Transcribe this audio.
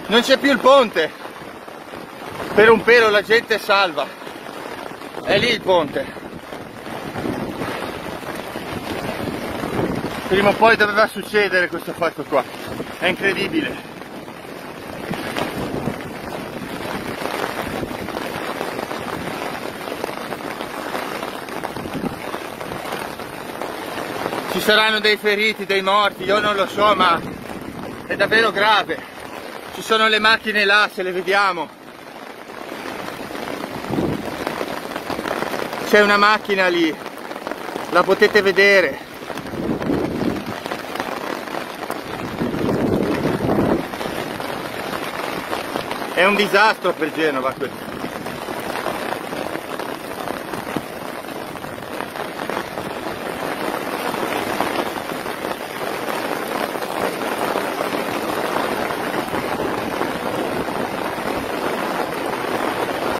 Non c'è più il ponte. Per un pelo la gente è salva. È lì il ponte. Prima o poi doveva succedere questo fatto qua. È incredibile. Ci saranno dei feriti, dei morti, io non lo so, ma è davvero grave. Ci sono le macchine là, se le vediamo. C'è una macchina lì, la potete vedere. È un disastro per Genova questo.